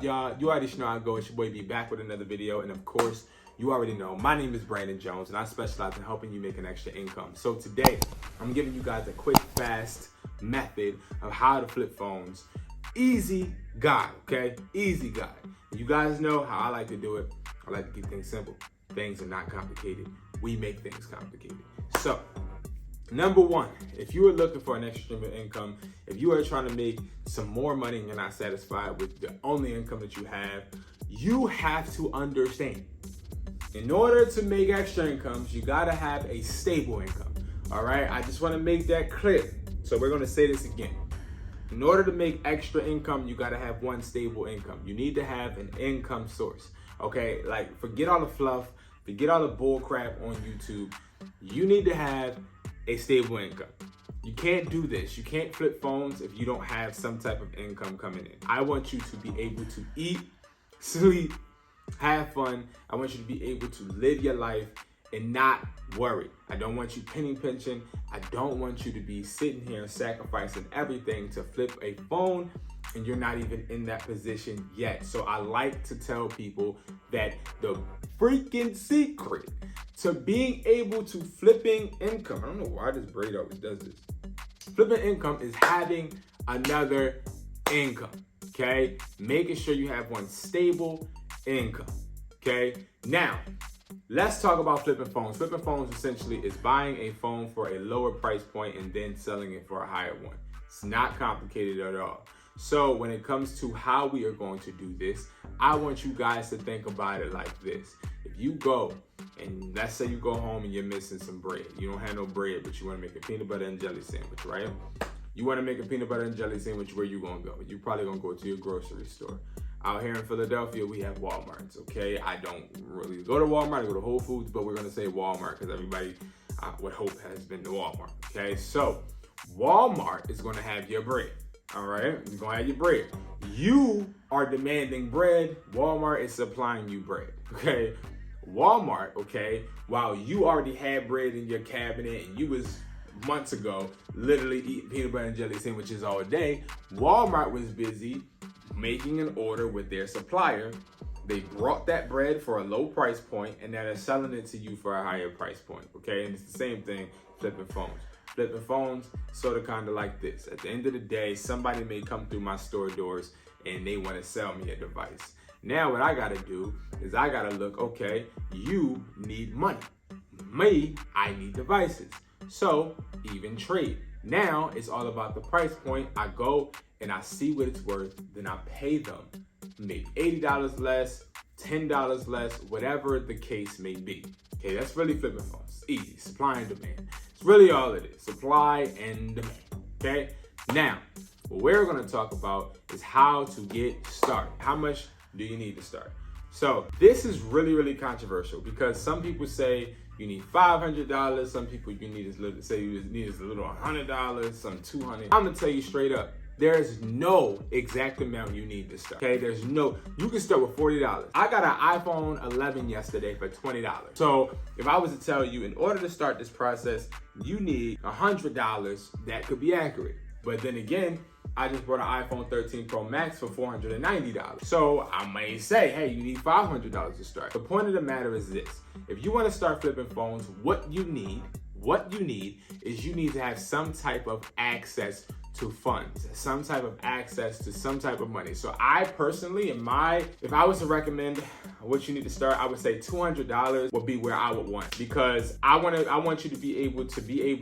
up, y'all? You already know how it goes. It's your boy B back with another video. And of course, you already know, my name is Brandon Jones and I specialize in helping you make an extra income. So today, I'm giving you guys a quick, fast method of how to flip phones. Easy guide, okay? Easy guide. You guys know how I like to do it. I like to keep things simple. Things are not complicated. We make things complicated. So, number one, if you are looking for an extra stream of income, if you are trying to make some more money and you're not satisfied with the only income that you have to understand. In order to make extra incomes, you gotta have a stable income, all right? I just wanna make that clear. So we're gonna say this again. In order to make extra income, you gotta have one stable income. You need to have an income source, okay? Like, forget all the fluff, forget all the bull crap on YouTube. You need to have a stable income. You can't do this. You can't flip phones if you don't have some type of income coming in. I want you to be able to eat, sleep, have fun. I want you to be able to live your life and not worry. I don't want you penny pinching. I don't want you to be sitting here sacrificing everything to flip a phone and you're not even in that position yet. So I like to tell people that the freaking secret to being able to flipping income, I don't know why this braid always does this. Flipping income is having another income, okay? Making sure you have one stable income, okay? Now, let's talk about flipping phones. Flipping phones essentially is buying a phone for a lower price point and then selling it for a higher one. It's not complicated at all. So when it comes to how we are going to do this, I want you guys to think about it like this. If you go and let's say you go home and you're missing some bread. You don't have no bread, but you want to make a peanut butter and jelly sandwich, right? You want to make a peanut butter and jelly sandwich, where you going to go? You're probably going to go to your grocery store. Out here in Philadelphia, we have Walmarts, okay? I don't really go to Walmart, I go to Whole Foods, but we're going to say Walmart because everybody would hope has been to Walmart, okay? So Walmart is going to have your bread. All right, you're gonna have your bread. You are demanding bread. Walmart is supplying you bread, okay? Walmart, okay, while you already had bread in your cabinet and you was months ago literally eating peanut butter and jelly sandwiches all day, Walmart was busy making an order with their supplier. They brought that bread for a low price point and now they're selling it to you for a higher price point, okay? And it's the same thing flipping phones. Flipping phones, sort of kind of like this. At the end of the day, somebody may come through my store doors and they want to sell me a device. Now what I got to do is I got to look, okay, you need money. Me, I need devices. So even trade. Now it's all about the price point. I go and I see what it's worth, then I pay them maybe $80 less, $10 less, whatever the case may be. Okay, that's really flipping phones. Easy, supply and demand. It's really all it is, supply and demand, okay? Now, what we're gonna talk about is how to get started. How much do you need to start? So this is really, really controversial because some people say you need $500, some people you need as little $100, some $200. I'm gonna tell you straight up, there is no exact amount you need to start, okay? You can start with $40. I got an iPhone 11 yesterday for $20. So if I was to tell you, in order to start this process, you need $100, that could be accurate. But then again, I just bought an iPhone 13 Pro Max for $490. So I may say, hey, you need $500 to start. The point of the matter is this. If you want to start flipping phones, what you need is you need to have some type of access to funds, some type of access to some type of money. So I personally, if I was to recommend what you need to start, I would say $200 would be where I would want, because I want you to be able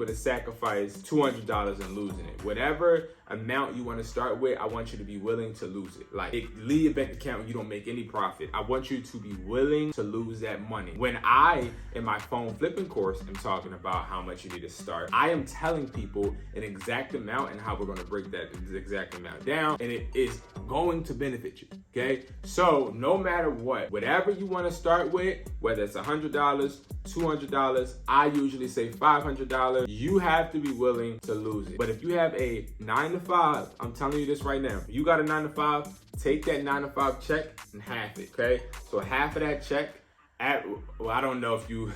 to sacrifice $200 and losing it. Whatever amount you want to start with, I want you to be willing to lose it. Like, leave your bank account when you don't make any profit. I want you to be willing to lose that money. When I, in my phone flipping course, am talking about how much you need to start, I am telling people an exact amount and how we're going to break that exact amount down, and it is going to benefit you, okay? So no matter what, whatever you want to start with, whether it's $100, $200, I usually say $500, you have to be willing to lose it. But if you have a 9-to-5, I'm telling you this right now, if you got a 9-to-5, take that 9-to-5 check and half it, okay? So half of that check, I don't know if you,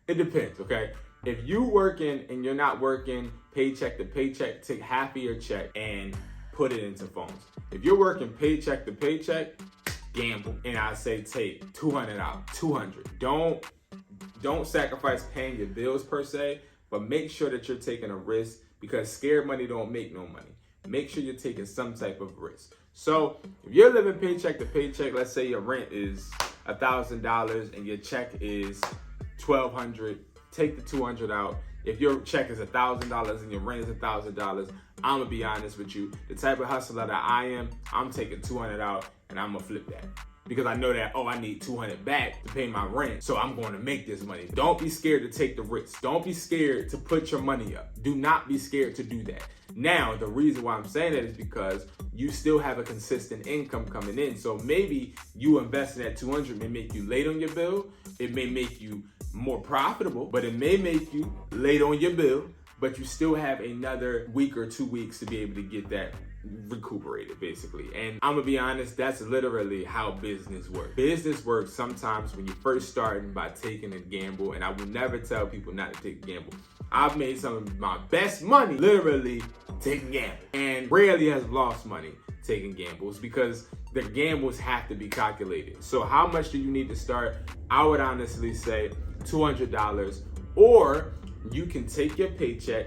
it depends, okay? If you working and you're not working paycheck to paycheck, take half of your check and put it into phones. If you're working paycheck to paycheck, gamble. And I say take 200 out, 200. Don't sacrifice paying your bills per se, but make sure that you're taking a risk, because scared money don't make no money. Make sure you're taking some type of risk. So if you're living paycheck to paycheck, let's say your rent is $1,000 and your check is $1,200, take the 200 out. If your check is $1,000 and your rent is $1,000, I'm gonna be honest with you, the type of hustler that I am, I'm taking 200 out and I'm gonna flip that. Because I know that, I need 200 back to pay my rent, so I'm going to make this money. Don't be scared to take the risk. Don't be scared to put your money up. Do not be scared to do that. Now, the reason why I'm saying that is because you still have a consistent income coming in. So maybe you investing at 200 may make you late on your bill. It may make you more profitable, but it may make you late on your bill, but you still have another week or 2 weeks to be able to get that recuperated, basically. And I'm gonna be honest, that's literally how business works. Business works sometimes when you're first starting by taking a gamble, and I will never tell people not to take a gamble. I've made some of my best money literally taking gambles, and rarely has lost money taking gambles, because the gambles have to be calculated. So how much do you need to start? I would honestly say $200, or you can take your paycheck,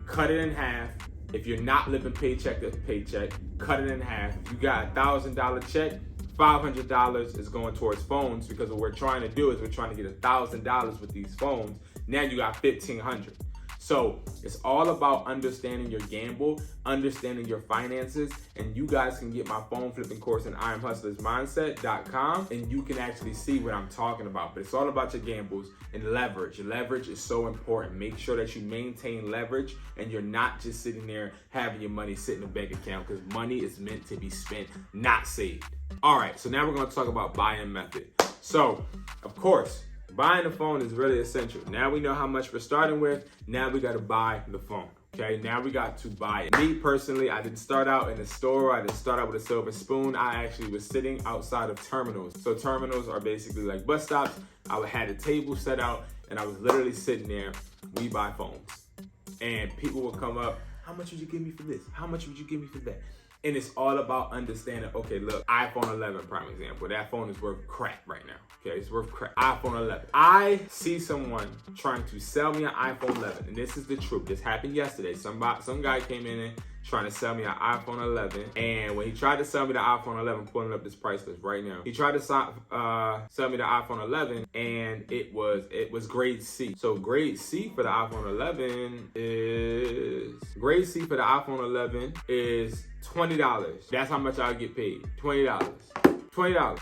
cut it in half. If you're not living paycheck to paycheck, cut it in half. If you got a $1,000 check, $500 is going towards phones, because what we're trying to do is we're trying to get $1,000 with these phones. Now you got $1,500. So it's all about understanding your gamble, understanding your finances, and you guys can get my phone flipping course in IamHustlersMindset.com, and you can actually see what I'm talking about. But it's all about your gambles and leverage. Leverage is so important. Make sure that you maintain leverage and you're not just sitting there having your money sit in a bank account, because money is meant to be spent, not saved. All right, so now we're going to talk about buying method. So, of course, buying the phone is really essential. Now we know how much we're starting with. Now we got to buy the phone. Okay, now we got to buy it. Me personally, I didn't start out in a store. I didn't start out with a silver spoon. I actually was sitting outside of terminals. So terminals are basically like bus stops. I had a table set out and I was literally sitting there. We buy phones. And people would come up, how much would you give me for this? How much would you give me for that? And it's all about understanding, okay, look, iPhone 11, prime example. That phone is worth crap right now. Okay, it's worth crap. iPhone 11. I see someone trying to sell me an iPhone 11, and this is the truth. This happened yesterday. Some guy came in and trying to sell me an iPhone 11, and when he tried to sell me the iPhone 11, pulling up this price list right now, he tried to sell me the iPhone 11, and it was grade C. So grade C for the iPhone 11 is $20. That's how much I'll get paid. $20.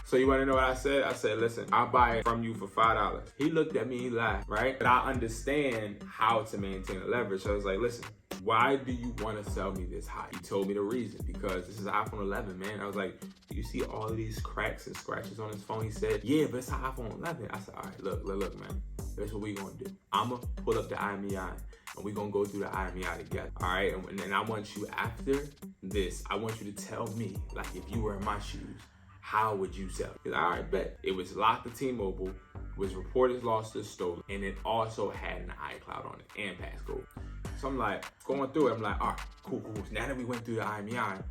So you want to know what I said? I said, listen, I'll buy it from you for $5. He looked at me, he laughed, right? But I understand how to maintain the leverage. So I was like, listen, why do you want to sell me this high? He told me the reason, because this is an iPhone 11, man. I was like, do you see all of these cracks and scratches on his phone? He said, yeah, but it's an iPhone 11. I said, all right, look, man. That's what we gonna do. I'm gonna pull up the IMEI and we're gonna go through the IMEI together, all right? And I want you, after this, I want you to tell me, like, if you were in my shoes, how would you sell it? Because I bet it was locked to T-Mobile, was reported lost or stolen, and it also had an iCloud on it and passcode. So I'm like, going through it, I'm like, all right, cool. Now that we went through the IMEI,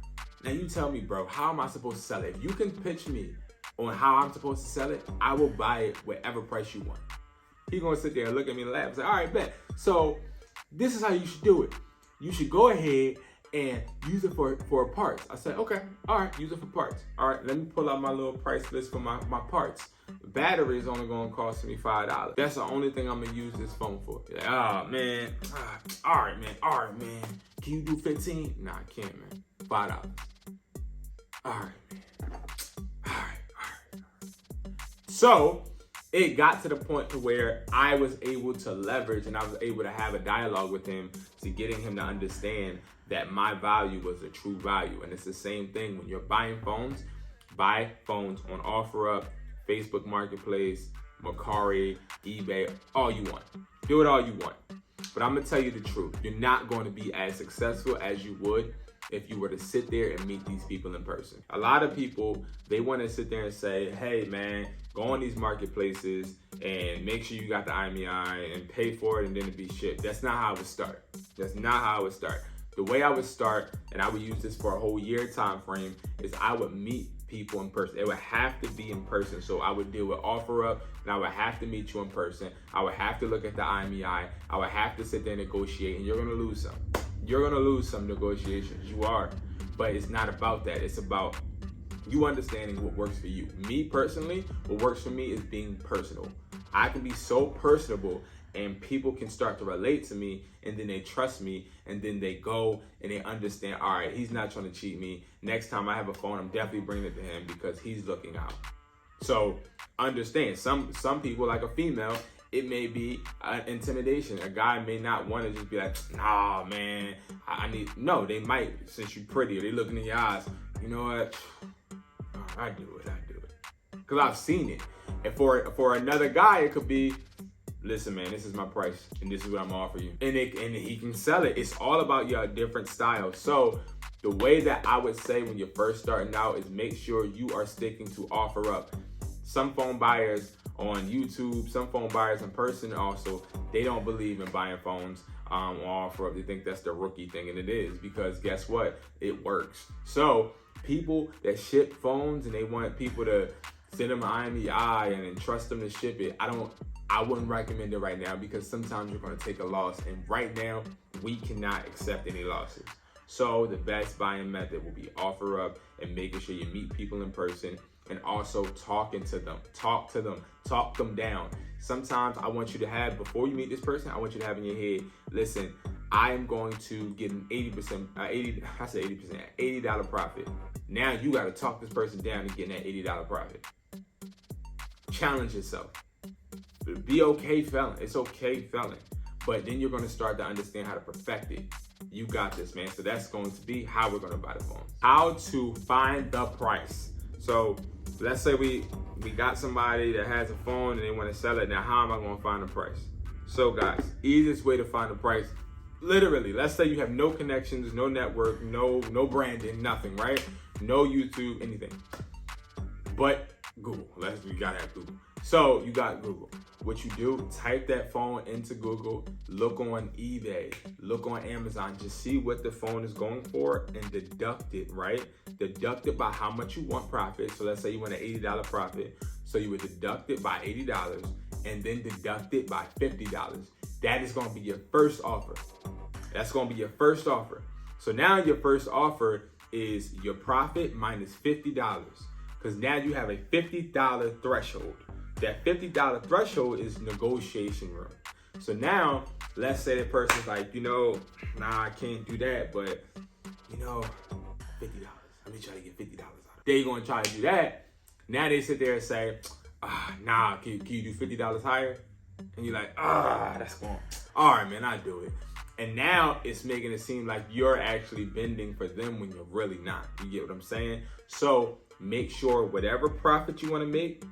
now you tell me, bro, how am I supposed to sell it? If you can pitch me on how I'm supposed to sell it, I will buy it whatever price you want. He gonna sit there and look at me and laugh and say, all right, bet. So this is how you should do it. You should go ahead and use it for parts. I said, okay, all right, use it for parts. All right, let me pull out my little price list for my parts. Battery is only gonna cost me $5. That's the only thing I'm gonna use this phone for. Like, oh man, all right, man. Can you do 15? Nah, I can't, man. $5. All right, man. All right. So it got to the point to where I was able to leverage and I was able to have a dialogue with him to getting him to understand that my value was a true value. And it's the same thing when you're buying phones. Buy phones on OfferUp, Facebook Marketplace, MERCARI, eBay, all you want. Do it all you want. But I'm gonna tell you the truth. You're not going to be as successful as you would if you were to sit there and meet these people in person. A lot of people, they want to sit there and say, hey man, go on these marketplaces and make sure you got the IMEI and pay for it and then it be shipped. That's not how it would start. The way I would start, and I would use this for a whole year time frame, is I would meet people in person. It would have to be in person. So I would deal with OfferUp, and I would have to meet you in person. I would have to look at the IMEI. I would have to sit there and negotiate, and you're gonna lose some. You're gonna lose some negotiations, you are. But it's not about that. It's about you understanding what works for you. Me personally, what works for me is being personal. I can be so personable and people can start to relate to me, and then they trust me, and then they go and they understand, all right, he's not trying to cheat me. Next time I have a phone, I'm definitely bringing it to him because he's looking out. So understand, some people, like a female, it may be intimidation. A guy may not want to just be like, nah, man, no, they might, since you're pretty, or they looking in your eyes, you know what, I do it. Because I've seen it. And for another guy, it could be, listen, man, this is my price, and this is what I'm offering you. And he can sell it. It's all about your different styles. So the way that I would say when you're first starting out is make sure you are sticking to OfferUp. Some phone buyers on YouTube, some phone buyers in person also, they don't believe in buying phones on OfferUp. They think that's the rookie thing, and it is, because guess what? It works. So people that ship phones and they want people to send them an IMEI and entrust them to ship it, I wouldn't recommend it right now, because sometimes you're going to take a loss, and right now we cannot accept any losses. So the best buying method will be OfferUp, and making sure you meet people in person, and also talking to them. Talk to them, talk them down. Sometimes I want you to have, before you meet this person, I want you to have in your head, listen, I am going to get an $80 profit. Now you got to talk this person down and get that $80 profit. Challenge yourself. Be okay failing. It's okay failing. But then you're going to start to understand how to perfect it. You got this, man. So that's going to be how we're going to buy the phone. How to find the price. So let's say we got somebody that has a phone and they want to sell it. Now, how am I going to find the price? So guys, easiest way to find the price, literally, let's say you have no connections, no network, no branding, nothing, right? No YouTube, anything. But Google. We gotta have Google. So you got Google. What you do, type that phone into Google, look on eBay, look on Amazon, just see what the phone is going for and deduct it, right? Deduct it by how much you want profit. So let's say you want an $80 profit. So you would deduct it by $80 and then deduct it by $50. That is gonna be your first offer. That's gonna be your first offer. So now your first offer is your profit minus $50. Because now you have a $50 threshold. That $50 threshold is negotiation room. So now, let's say the person's like, nah, I can't do that, but $50. Let me try to get $50 out of it. They're gonna try to do that. Now they sit there and say, nah, can you do $50 higher? And you're like, that's going, all right, man, I do it. And now it's making it seem like you're actually bending for them when you're really not. You get what I'm saying? So make sure whatever profit you want to make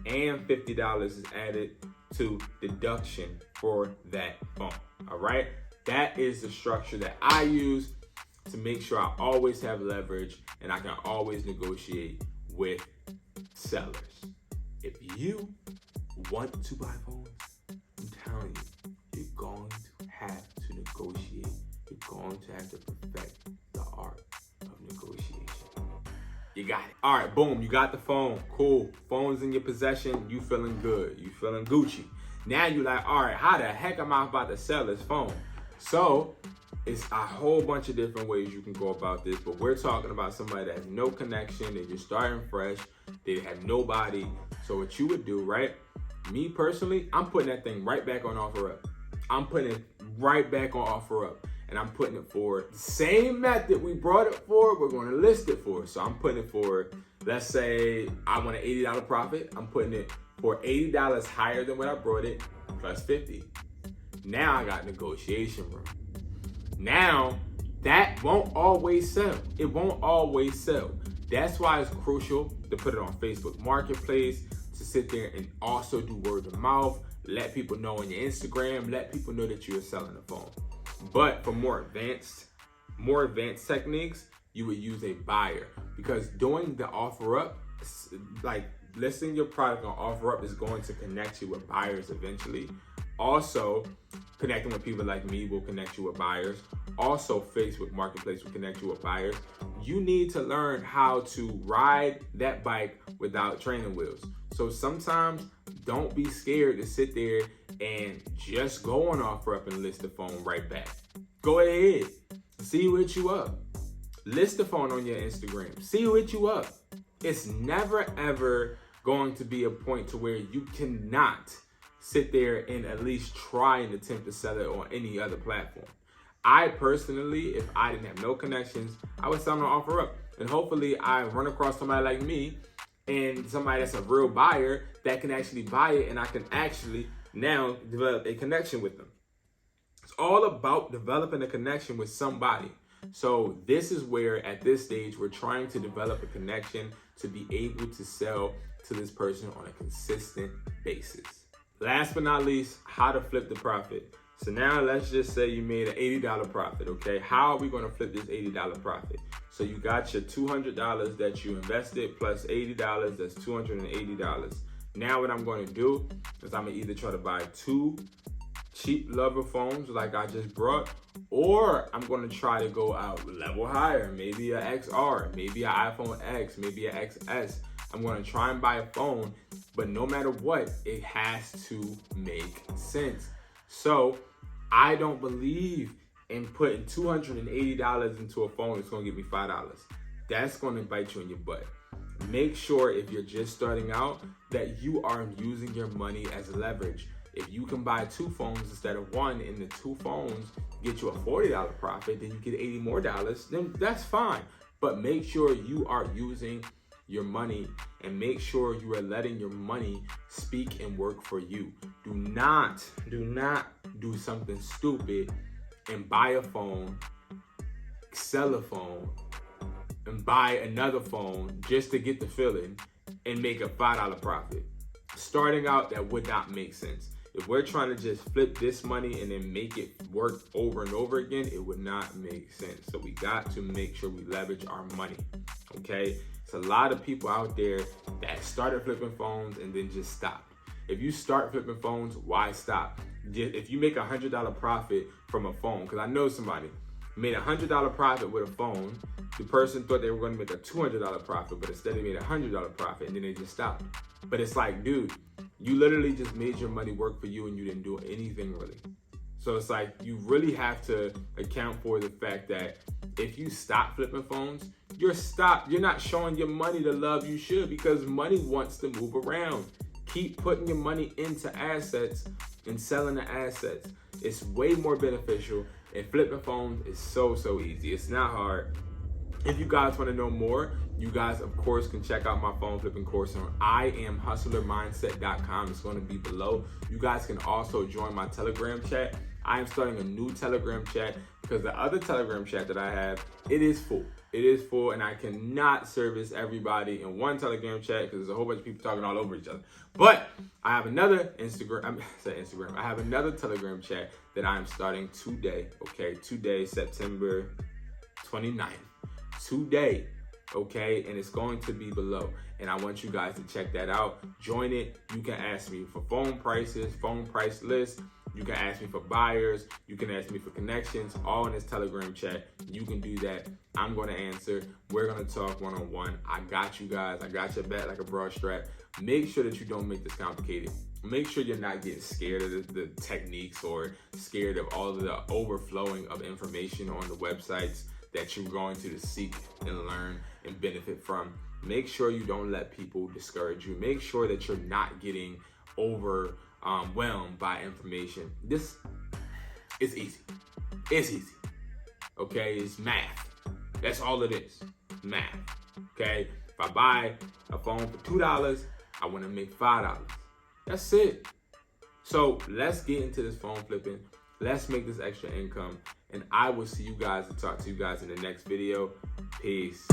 and $50 is added to deduction for that phone. All right? That is the structure that I use to make sure I always have leverage and I can always negotiate with sellers. If you want to buy phones, I'm telling you, you're going to have to negotiate. You're going to have to perfect the art of negotiation. You got it. All right, boom, you got the phone. Cool. Phone's in your possession. You feeling good. You feeling Gucci. Now you're like, all right, how the heck am I about to sell this phone? So it's a whole bunch of different ways you can go about this, but we're talking about somebody that has no connection. They're just starting fresh. They have nobody. So what you would do, right? Me personally, I'm putting that thing right back on OfferUp. I'm putting it right back on OfferUp. And I'm putting it for the same method we brought it for, we're going to list it for. So I'm putting it for, let's say I want an $80 profit. I'm putting it for $80 higher than what I brought it, plus 50. Now I got negotiation room. Now that won't always sell. It won't always sell. That's why it's crucial to put it on Facebook Marketplace, to sit there and also do word of mouth, let people know on your Instagram, let people know that you're selling a phone. But for more advanced techniques, you would use a buyer, because doing the OfferUp, like listing your product on OfferUp, is going to connect you with buyers eventually. Also, connecting with people like me will connect you with buyers. Also, Facebook Marketplace will connect you with buyers. you need to learn how to ride that bike without training wheels. So sometimes don't be scared to sit there and just go on OfferUp and list the phone right back. Go ahead, see what you up. List the phone on your Instagram, see what you up. It's never ever going to be a point to where you cannot sit there and at least try and attempt to sell it on any other platform. I personally, if I didn't have no connections, I would sell on OfferUp. And hopefully I run across somebody like me and somebody that's a real buyer that can actually buy it, and I can actually now develop a connection with them. It's all about developing a connection with somebody. So this is where at this stage, we're trying to develop a connection to be able to sell to this person on a consistent basis. Last but not least, how to flip the profit. So now let's just say you made an $80 profit, okay? How are we gonna flip this $80 profit? So you got your $200 that you invested plus $80, that's $280. Now what I'm gonna do is I'm gonna either try to buy 2 cheap lover phones like I just brought, or I'm gonna try to go out level higher, maybe a XR, maybe an iPhone X, maybe an XS. I'm gonna try and buy a phone, but no matter what, it has to make sense. So I don't believe in putting $280 into a phone that's gonna get me $5. That's gonna bite you in your butt. Make sure if you're just starting out that you are using your money as leverage. If you can buy 2 phones instead of 1, and the 2 phones get you a $40 profit, then you get $80 more, then that's fine. But make sure you are using your money, and make sure you are letting your money speak and work for you. Do not do something stupid and buy a phone, sell a phone, and buy another phone just to get the feeling and make a $5 profit. Starting out, that would not make sense. If we're trying to just flip this money and then make it work over and over again, it would not make sense. So we got to make sure we leverage our money, okay? It's a lot of people out there that started flipping phones and then just stopped. If you start flipping phones, why stop? If you make a $100 profit from a phone, because I know somebody made a $100 profit with a phone, the person thought they were going to make a $200 profit, but instead they made a $100 profit and then they just stopped. But it's like, dude, you literally just made your money work for you and you didn't do anything really. So it's like, you really have to account for the fact that if you stop flipping phones, you're not showing your money the love you should, because money wants to move around. Keep putting your money into assets and selling the assets. It's way more beneficial, and flipping phones is so easy. It's not hard. If you guys want to know more, you guys, of course, can check out my phone flipping course on IamHustlerMindset.com. It's going to be below. You guys can also join my Telegram chat. I am starting a new Telegram chat because the other Telegram chat that I have, it is full. It is full, and I cannot service everybody in one Telegram chat because there's a whole bunch of people talking all over each other. But I have another I have another Telegram chat that I am starting today, okay? Today, September 29th. Today, okay? And it's going to be below. And I want you guys to check that out. Join it. You can ask me for phone prices, phone price lists. You can ask me for buyers. You can ask me for connections, all in this Telegram chat. You can do that. I'm going to answer. We're going to talk one-on-one. I got you guys. I got your back like a broad strap. Make sure that you don't make this complicated. Make sure you're not getting scared of the techniques or scared of all of the overflowing of information on the websites that you're going to seek and learn and benefit from. Make sure you don't let people discourage you. Make sure that you're not getting overwhelmed by information. This is easy. It's easy. Okay, it's math. That's all it is. Math. Okay, if I buy a phone for $2, I want to make $5. That's it. So let's get into this phone flipping. Let's make this extra income. And I will see you guys and talk to you guys in the next video. Peace.